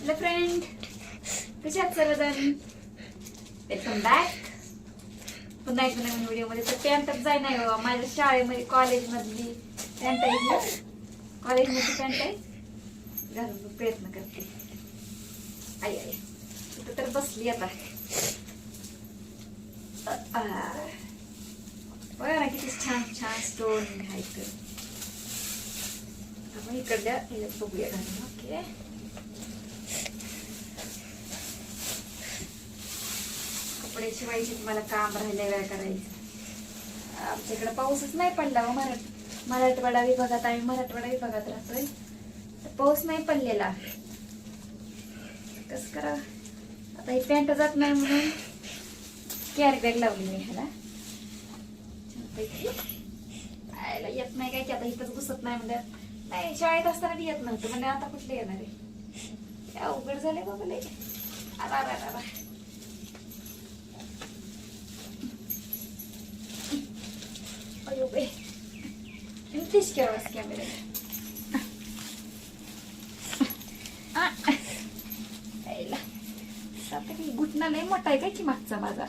Hello friend, कसे आहात सर्वजण? Welcome back. पुन्हा एक नवीन व्हिडिओ मध्ये. तर पॅन्टच जाय नाही बाबा, माझ्या शाळेमध्ये कॉलेजमधली पॅन्ट आहे, कॉलेजमधली पॅन्ट आहे, घालून प्रयत्न करते. आई आई इथं तर बसली आता. बघा ना किती छान छान स्टोन घ्यायचं. आपण इकडल्या ह्याच्यात बघूया घालून. ओके, कपडे शिवायचे मला काम राहिलंय, वेळ करायचं. आमच्याकडे पाऊसच नाही पडला हो. मराठवाडा विभागात, आम्ही मराठवाडा विभागात राहतोय, तर पाऊस नाही पडलेला. कसं करा आता, ही पॅन्ट जात नाही म्हणून कॅरी बॅग लावली मी ह्याला. आयला येत नाही काय की, आता इथंच घुसत नाही म्हणजे. नाही, शाळेत असताना येत नव्हतं म्हणजे, आता कुठले येणार आहे? अवघड झाले बाबा लय. आरा अयो बे, तीच केव्हाच कॅमेरा घुटना लय मोठा आहे काय की मागचा माझा.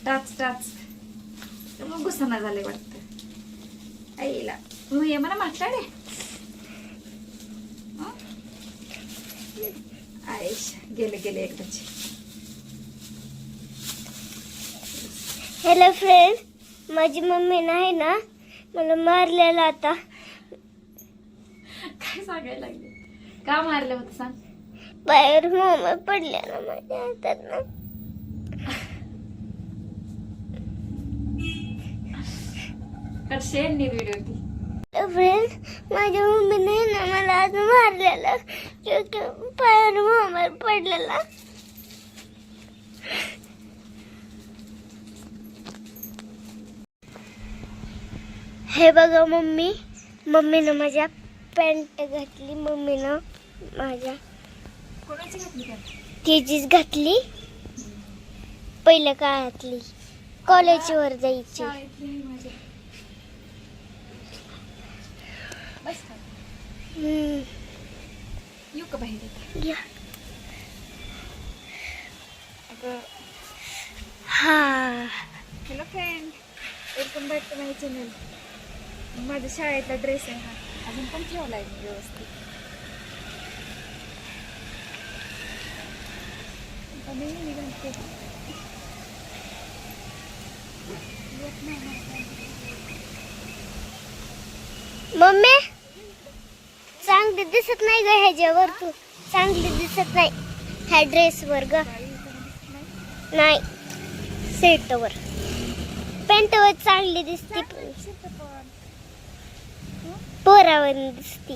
टाच मग घुसना झाले वाटत. आईला ये मला मागता रे. आयश गेले एकदाची. हॅलो फ्रेंड, माझी मम्मी नाही ना मला मारलेला आता. काय सांगायला लागले? का मारलं होतं सांग? बाहेर मामा पडल्या ना माझ्या हातात ना. कटशे व्हिडिओ ती. फ्रेंड, माझ्या मम्मीने ना मला आज मारलेलं, पायावर मामा पडलेला. हे बघा मम्मीनं माझ्या पॅन्ट घातली. मम्मीनं माझ्या कोणाची घातली का? तिचीच घातली, पहिल्या काळातली, कॉलेजवर जायची. शाळेतली माझ्या. बस का? येऊ का बाहेर? या. अगं हा, hello friend, welcome back to my channel. माझ्या शाळेतला ड्रेस आहे हा, अजून पण ठेवलाय मी व्यवस्थित. मी घालते. मम्मी चांगली दिसत नाही ग ह्याच्यावर. तू चांगली दिसत नाही ह्या ड्रेसवर ग. नाही, सेटवर, पॅन्टवर चांगली दिसते, पोरावर दिसती.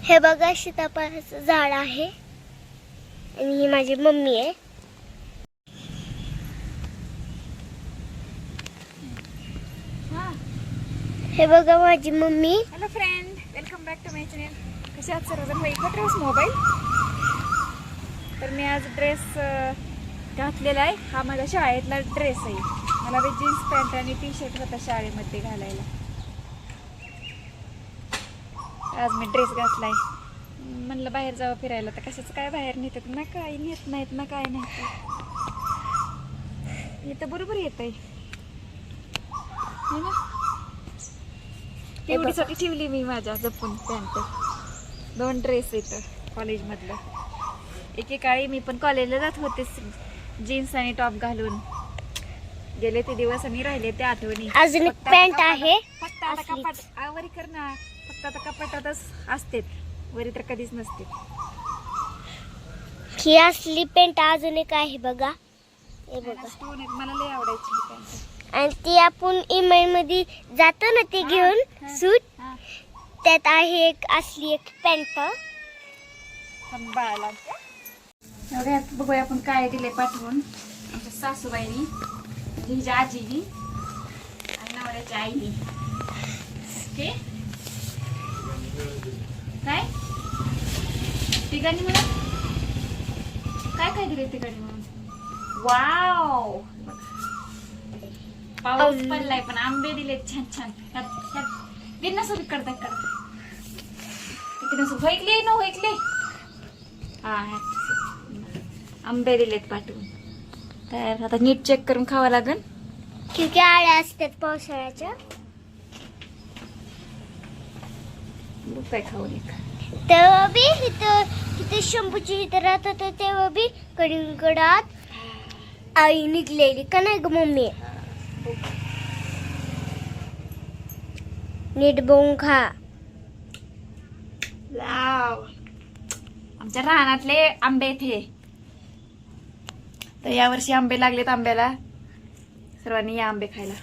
हे बघा सीताफळाचं झाड आहे, आणि ही माझी मम्मी आहे. हे बघा माझी mummy. Hello friend, welcome back to my channel. कसे आहात सर्वजण? एकत्रच मोबाईल. तर मी आज ड्रेस घातलेला आहे. हा माझ्या शाळेतला ड्रेस आहे. मला बी जीन्स पॅन्ट आणि टी शर्ट होता शाळेमध्ये घालायला. आज मी ड्रेस घातलाय. म्हणलं बाहेर जावं फिरायला, तर कशाचं काय बाहेर नेतात ना, काय नेत नाहीत ना, काय नाही. इथं बरोबर येत आहे ना. एवढीसाठी ठेवली मी माझ्या जपून पॅन्ट. 2 ड्रेस येतं कॉलेजमधलं. एकेकाळी मी पण कॉलेजला जात होते जीन्स आणि टॉप घालून. गेले ते दिवस आणि राहिले ते आठवणी. अजून एक पॅन्ट आहे, फक्त आता कपाट आवरी कर ना. फक्त आता कपाटातच असते, वरी तर कधीच नसते. ही असली पॅन्ट अजून एक आहे बघा. हे बघा, स्टोन आहेत, मला लय आवडायची ही पॅन्ट. आणि ती आपण इमेल मध्ये जातो ना ते घेऊन सूट, त्यात आहे एक असली एक पॅन्ट. बाळाला एवढ्यात बघूया आपण काय दिले पाठवून आमच्या सासूबाईनी, हिच्या आजीनी आणि नवऱ्याच्या आईनी. ओके, काय तिघांनी मला काय दिले तिघांनी म्हणून? वाव, पाऊस पडलाय पण आंबे दिले छान छान. गिन्ना सोबत काढता किती नसो व्हाईकले न व्हाईकले हा आंबे दिलेत पाठवून. तर आता नीट चेक करून खावं लागेल. क्योंकि आळ्या असतात पावसाळ्याच्या. बघ काय खाऊन एक. तेव्हा बी इथं शंभूची इथं राहत होतं तेव्हा बी कडिंगडात आई निघलेली का नाही ग मम्मी. नीट बघून खा. वाव. आमच्या रानातले आंबे आहेत हे. तर यावर्षी आंबे लागलेत आंब्याला. सर्वांनी या आंबे खायला.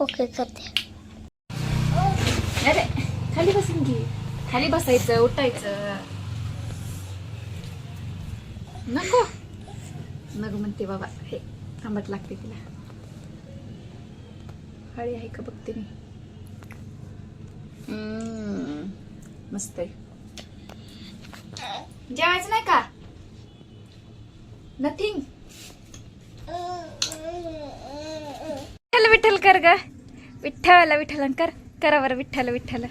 ओके करते. अरे खाली बसून घे. खाली बसायचं उठायचं. नको नको म्हणते बाबा. हे आंबट लागते तिला. हळी आहे का बघते मी. मस्त आहे. जेवायचं नाही का. नथिंग. विठ्ठल विठ्ठल कर ग. विठ्ठल विठ्ठल कर. करा बरं विठ्ठल विठ्ठल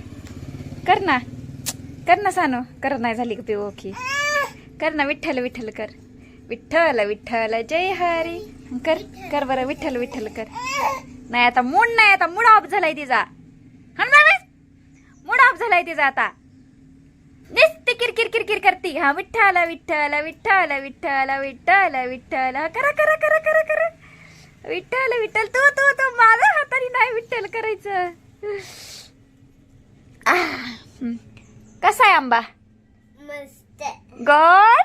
कर ना. कर ना सानो. कर नाही झाली का पिऊ ओके. कर ना विठ्ठल विठ्ठल कर. विठ्ठल विठ्ठल जय हरी कर. कर बरं विठ्ठल विठ्ठल कर. नाही आता मूड नाही. आता मूड ऑफ झालाय तिचा. मूड ऑफ झालाय तिचा आता. नुसती किरकिर किरकिर करती. हा विठ्ठल विठ्ठल विठ्ठल विठ्ठल विठ्ठल विठ्ठल करा करा करा करा करा. विठ्ठल विठ्ठल. तू तू तू माझ्या हाताने नाही विठ्ठल करायचं. कसा आहे आंबा. मस्त गोड.